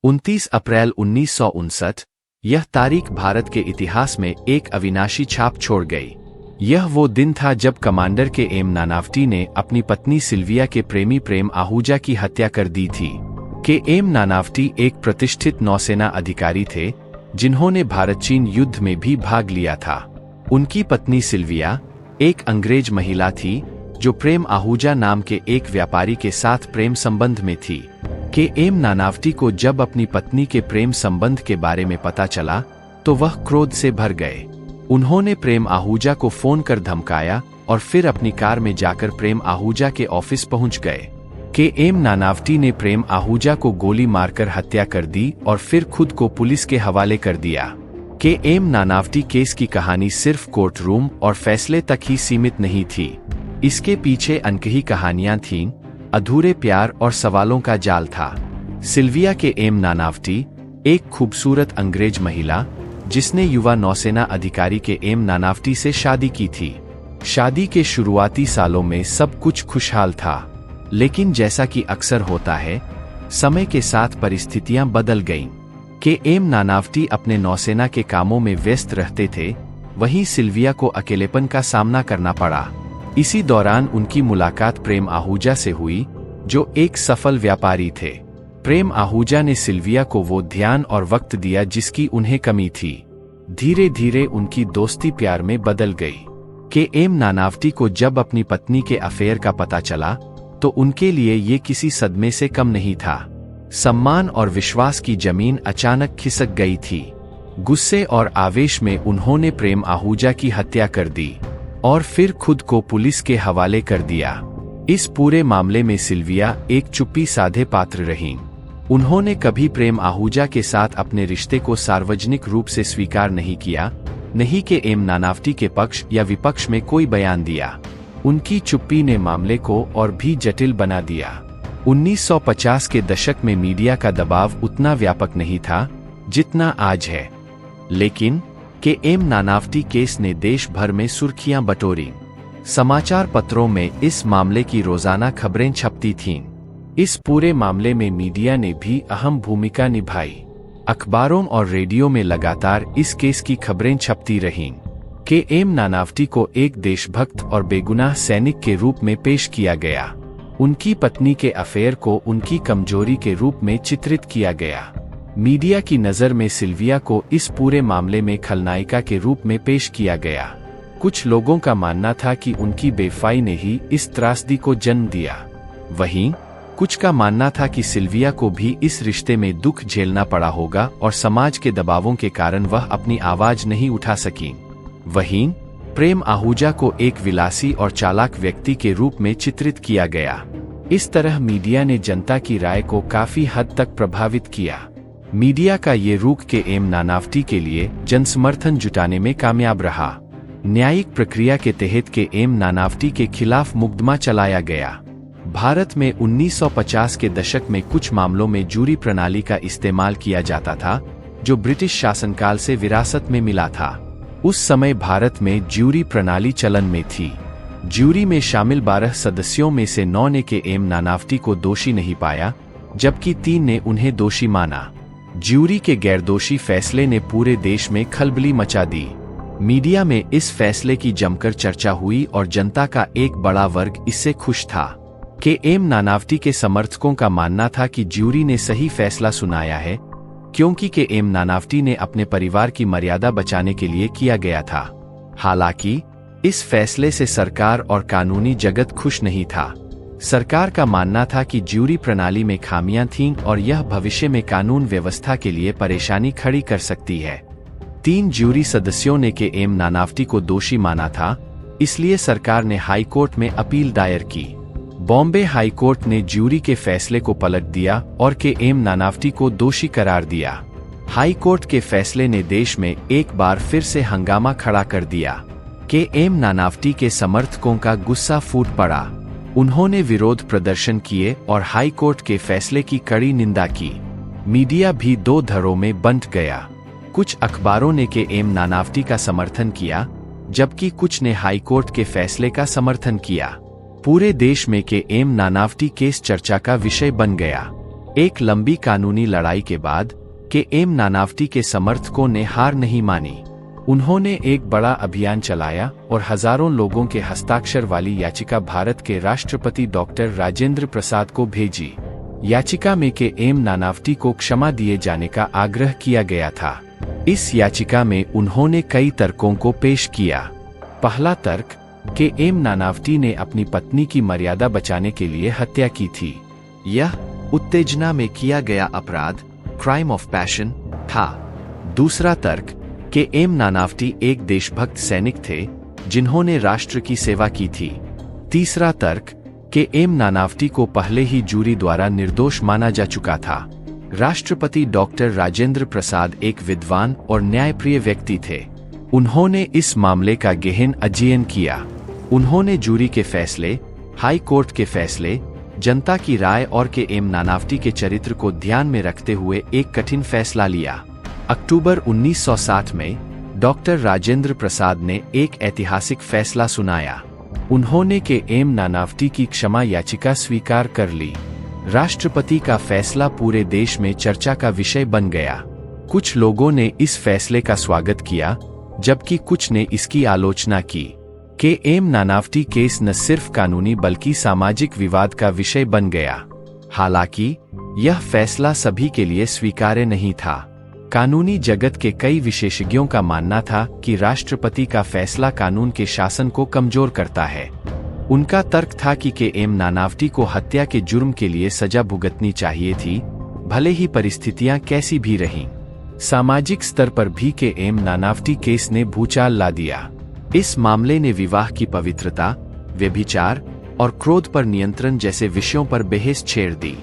29 अप्रैल 1959, यह तारीख भारत के इतिहास में एक अविनाशी छाप छोड़ गई। यह वो दिन था जब कमांडर के एम नानावटी ने अपनी पत्नी सिल्विया के प्रेमी प्रेम आहूजा की हत्या कर दी थी। के एम नानावटी एक प्रतिष्ठित नौसेना अधिकारी थे जिन्होंने भारत चीन युद्ध में भी भाग लिया था। उनकी पत्नी सिल्विया एक अंग्रेज महिला थी जो प्रेम आहूजा नाम के एक व्यापारी के साथ प्रेम संबंध में थी। के एम नानावटी को जब अपनी पत्नी के प्रेम संबंध के बारे में पता चला तो वह क्रोध से भर गए। उन्होंने प्रेम आहूजा को फोन कर धमकाया और फिर अपनी कार में जाकर प्रेम आहूजा के ऑफिस पहुंच गए। के एम नानावटी ने प्रेम आहूजा को गोली मारकर हत्या कर दी और फिर खुद को पुलिस के हवाले कर दिया। के एम नानावटी केस की कहानी सिर्फ कोर्ट रूम और फैसले तक ही सीमित नहीं थी। इसके पीछे अनकही कहानियां थीं, अधूरे प्यार और सवालों का जाल था। सिल्विया के एम नानावटी एक खूबसूरत अंग्रेज महिला जिसने युवा नौसेना अधिकारी के एम नानावटी से शादी की थी। शादी के शुरुआती सालों में सब कुछ खुशहाल था, लेकिन जैसा कि अक्सर होता है, समय के साथ परिस्थितियां बदल गईं। के एम नानावटी अपने नौसेना के कामों में व्यस्त रहते थे, वहीं सिल्विया को अकेलेपन का सामना करना पड़ा। इसी दौरान उनकी मुलाकात प्रेम आहूजा से हुई, जो एक सफल व्यापारी थे। प्रेम आहूजा ने सिल्विया को वो ध्यान और वक्त दिया जिसकी उन्हें कमी थी। धीरे धीरे उनकी दोस्ती प्यार में बदल गई। के एम नानावटी को जब अपनी पत्नी के अफेयर का पता चला तो उनके लिए ये किसी सदमे से कम नहीं था। सम्मान और विश्वास की जमीन अचानक खिसक गई थी। गुस्से और आवेश में उन्होंने प्रेम आहूजा की हत्या कर दी और फिर खुद को पुलिस के हवाले कर दिया। इस पूरे मामले में सिल्विया एक चुप्पी साधे पात्र रहीं। उन्होंने कभी प्रेम आहूजा के साथ अपने रिश्ते को सार्वजनिक रूप से स्वीकार नहीं किया, नहीं के एम नानावटी के पक्ष या विपक्ष में कोई बयान दिया। उनकी चुप्पी ने मामले को और भी जटिल बना दिया। 1950 के दशक में मीडिया का दबाव उतना व्यापक नहीं था जितना आज है, लेकिन के एम नानावटी केस ने देश भर में सुर्खियां बटोरी। समाचार पत्रों में इस मामले की रोजाना खबरें छपती थीं। इस पूरे मामले में मीडिया ने भी अहम भूमिका निभाई। अखबारों और रेडियो में लगातार इस केस की खबरें छपती रहीं। के एम नानावटी को एक देशभक्त और बेगुनाह सैनिक के रूप में पेश किया गया। उनकी पत्नी के अफेयर को उनकी कमजोरी के रूप में चित्रित किया गया। मीडिया की नज़र में सिल्विया को इस पूरे मामले में खलनायिका के रूप में पेश किया गया। कुछ लोगों का मानना था कि उनकी बेवफाई ने ही इस त्रासदी को जन्म दिया। वहीं कुछ का मानना था कि सिल्विया को भी इस रिश्ते में दुख झेलना पड़ा होगा और समाज के दबावों के कारण वह अपनी आवाज नहीं उठा सकी। वहीं प्रेम आहूजा को एक विलासी और चालाक व्यक्ति के रूप में चित्रित किया गया। इस तरह मीडिया ने जनता की राय को काफी हद तक प्रभावित किया। मीडिया का ये रुख के एम नानावटी के लिए जनसमर्थन जुटाने में कामयाब रहा। न्यायिक प्रक्रिया के तहत के एम नानावटी के खिलाफ मुकदमा चलाया गया। भारत में 1950 के दशक में कुछ मामलों में जूरी प्रणाली का इस्तेमाल किया जाता था, जो ब्रिटिश शासनकाल से विरासत में मिला था। उस समय भारत में ज्यूरी प्रणाली चलन में थी। ज्यूरी में शामिल 12 सदस्यों में से 9 ने के एम नानावटी को दोषी नहीं पाया, जबकि 3 ने उन्हें दोषी माना। ज्यूरी के गैरदोषी फैसले ने पूरे देश में खलबली मचा दी। मीडिया में इस फैसले की जमकर चर्चा हुई और जनता का एक बड़ा वर्ग इससे खुश था। के एम नानावटी के समर्थकों का मानना था कि ज्यूरी ने सही फैसला सुनाया है, क्योंकि के एम नानावटी ने अपने परिवार की मर्यादा बचाने के लिए किया गया था। हालांकि इस फैसले से सरकार और कानूनी जगत खुश नहीं था। सरकार का मानना था कि ज्यूरी प्रणाली में खामियां थीं और यह भविष्य में कानून व्यवस्था के लिए परेशानी खड़ी कर सकती है। 3 ज्यूरी सदस्यों ने के एम नानावटी को दोषी माना था, इसलिए सरकार ने हाई कोर्ट में अपील दायर की। बॉम्बे हाई कोर्ट ने ज्यूरी के फैसले को पलट दिया और के एम नानावटी को दोषी करार दिया। हाई कोर्ट के फैसले ने देश में एक बार फिर से हंगामा खड़ा कर दिया। के एम नानावटी के समर्थकों का गुस्सा फूट पड़ा। उन्होंने विरोध प्रदर्शन किए और हाई कोर्ट के फैसले की कड़ी निंदा की। मीडिया भी 2 धड़ों में बंट गया। कुछ अखबारों ने के एम नानावटी का समर्थन किया, जबकि कुछ ने हाई कोर्ट के फैसले का समर्थन किया। पूरे देश में के एम नानावटी केस चर्चा का विषय बन गया। एक लंबी कानूनी लड़ाई के बाद के एम नानावटी के समर्थकों ने हार नहीं मानी। उन्होंने एक बड़ा अभियान चलाया और हजारों लोगों के हस्ताक्षर वाली याचिका भारत के राष्ट्रपति डॉक्टर राजेंद्र प्रसाद को भेजी। याचिका में के एम नानावटी को क्षमा दिए जाने का आग्रह किया गया था। इस याचिका में उन्होंने कई तर्कों को पेश किया। पहला तर्क, के एम नानावटी ने अपनी पत्नी की मर्यादा बचाने के लिए हत्या की थी। यह उत्तेजना में किया गया अपराध, क्राइम ऑफ पैशन, था। दूसरा तर्क, के एम नानावटी एक देशभक्त सैनिक थे जिन्होंने राष्ट्र की सेवा की थी। तीसरा तर्क, के एम नानावटी को पहले ही जूरी द्वारा निर्दोष माना जा चुका था। राष्ट्रपति डॉक्टर राजेंद्र प्रसाद एक विद्वान और न्यायप्रिय व्यक्ति थे। उन्होंने इस मामले का गहन अध्ययन किया। उन्होंने जूरी के फैसले, हाई कोर्ट के फैसले, जनता की राय और के एम नानावटी के चरित्र को ध्यान में रखते हुए एक कठिन फैसला लिया। अक्टूबर 1960 में डॉक्टर राजेंद्र प्रसाद ने एक ऐतिहासिक फैसला सुनाया। उन्होंने के एम नानावटी की क्षमा याचिका स्वीकार कर ली। राष्ट्रपति का फैसला पूरे देश में चर्चा का विषय बन गया। कुछ लोगों ने इस फैसले का स्वागत किया, जबकि कुछ ने इसकी आलोचना की। के एम नानावटी केस न सिर्फ कानूनी बल्कि सामाजिक विवाद का विषय बन गया। हालांकि यह फैसला सभी के लिए स्वीकार्य नहीं था। कानूनी जगत के कई विशेषज्ञों का मानना था कि राष्ट्रपति का फैसला कानून के शासन को कमजोर करता है। उनका तर्क था कि के एम नानावटी को हत्या के जुर्म के लिए सजा भुगतनी चाहिए थी, भले ही परिस्थितियां कैसी भी रहीं। सामाजिक स्तर पर भी के एम नानावटी केस ने भूचाल ला दिया। इस मामले ने विवाह की पवित्रता, व्यभिचार और क्रोध पर नियंत्रण जैसे विषयों पर बहस छेड़ दी।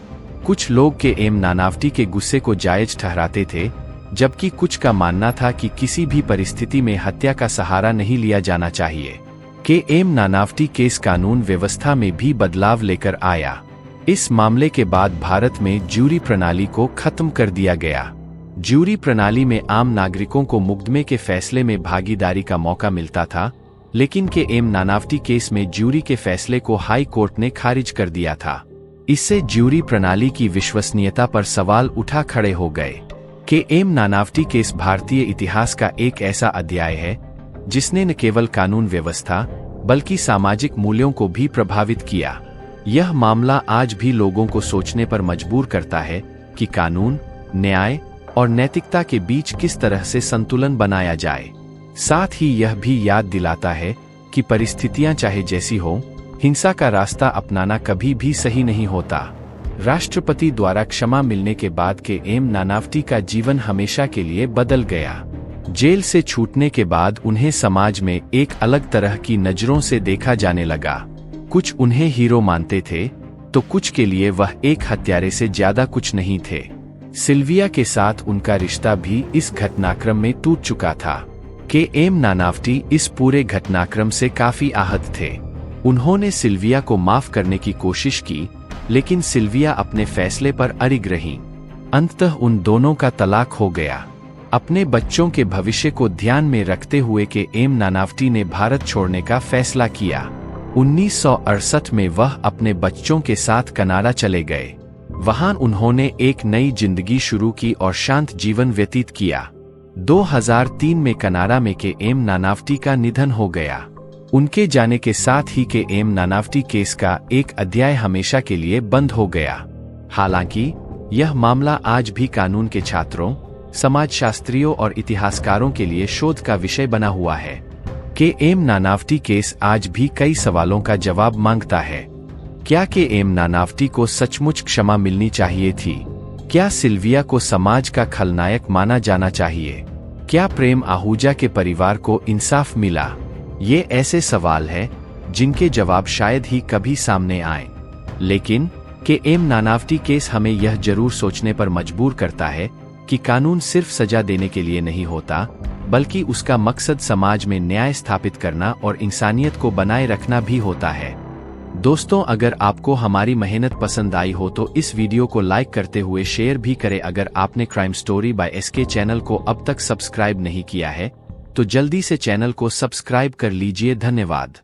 कुछ लोग के एम नानावटी के गुस्से को जायज ठहराते थे, जबकि कुछ का मानना था कि किसी भी परिस्थिति में हत्या का सहारा नहीं लिया जाना चाहिए। के एम नानावटी केस कानून व्यवस्था में भी बदलाव लेकर आया। इस मामले के बाद भारत में ज्यूरी प्रणाली को खत्म कर दिया गया। ज्यूरी प्रणाली में आम नागरिकों को मुकदमे के फैसले में भागीदारी का मौका मिलता था, लेकिन के एम नानावटी केस में ज्यूरी के फैसले को हाई कोर्ट ने खारिज कर दिया था। इससे ज्यूरी प्रणाली की विश्वसनीयता पर सवाल उठा खड़े हो गए। के एम नानावटी केस भारतीय इतिहास का एक ऐसा अध्याय है जिसने न केवल कानून व्यवस्था बल्कि सामाजिक मूल्यों को भी प्रभावित किया। यह मामला आज भी लोगों को सोचने पर मजबूर करता है कि कानून, न्याय और नैतिकता के बीच किस तरह से संतुलन बनाया जाए। साथ ही यह भी याद दिलाता है कि परिस्थितियां चाहे जैसी हो, हिंसा का रास्ता अपनाना कभी भी सही नहीं होता। राष्ट्रपति द्वारा क्षमा मिलने के बाद के एम नानावटी का जीवन हमेशा के लिए बदल गया। जेल से छूटने के बाद उन्हें समाज में एक अलग तरह की नजरों से देखा जाने लगा। कुछ उन्हें हीरो मानते थे, तो कुछ के लिए वह एक हत्यारे से ज्यादा कुछ नहीं थे। सिल्विया के साथ उनका रिश्ता भी इस घटनाक्रम में टूट चुका था। के एम नानावटी इस पूरे घटनाक्रम से काफी आहत थे। उन्होंने सिल्विया को माफ करने की कोशिश की, लेकिन सिल्विया अपने फैसले पर अड़िग रहीं। अंततः उन दोनों का तलाक हो गया। अपने बच्चों के भविष्य को ध्यान में रखते हुए के एम नानावटी ने भारत छोड़ने का फैसला किया। 1968 में वह अपने बच्चों के साथ कनाडा चले गए। वहां उन्होंने एक नई जिंदगी शुरू की और शांत जीवन व्यतीत किया। 2003 में कनाडा में के एम नानावटी का निधन हो गया। उनके जाने के साथ ही के एम नानावटी केस का एक अध्याय हमेशा के लिए बंद हो गया। हालांकि यह मामला आज भी कानून के छात्रों, समाजशास्त्रियों और इतिहासकारों के लिए शोध का विषय बना हुआ है। के एम नानावटी केस आज भी कई सवालों का जवाब मांगता है। क्या के एम नानावटी को सचमुच क्षमा मिलनी चाहिए थी? क्या सिल्विया को समाज का खलनायक माना जाना चाहिए? क्या प्रेम आहूजा के परिवार को इंसाफ मिला? ये ऐसे सवाल हैं जिनके जवाब शायद ही कभी सामने आए। लेकिन के एम नानावटी केस हमें यह जरूर सोचने पर मजबूर करता है कि कानून सिर्फ सजा देने के लिए नहीं होता, बल्कि उसका मकसद समाज में न्याय स्थापित करना और इंसानियत को बनाए रखना भी होता है। दोस्तों, अगर आपको हमारी मेहनत पसंद आई हो तो इस वीडियो को लाइक करते हुए शेयर भी करें। अगर आपने crime story by SK channel को अब तक सब्सक्राइब नहीं किया है तो जल्दी से चैनल को सब्सक्राइब कर लीजिए। धन्यवाद।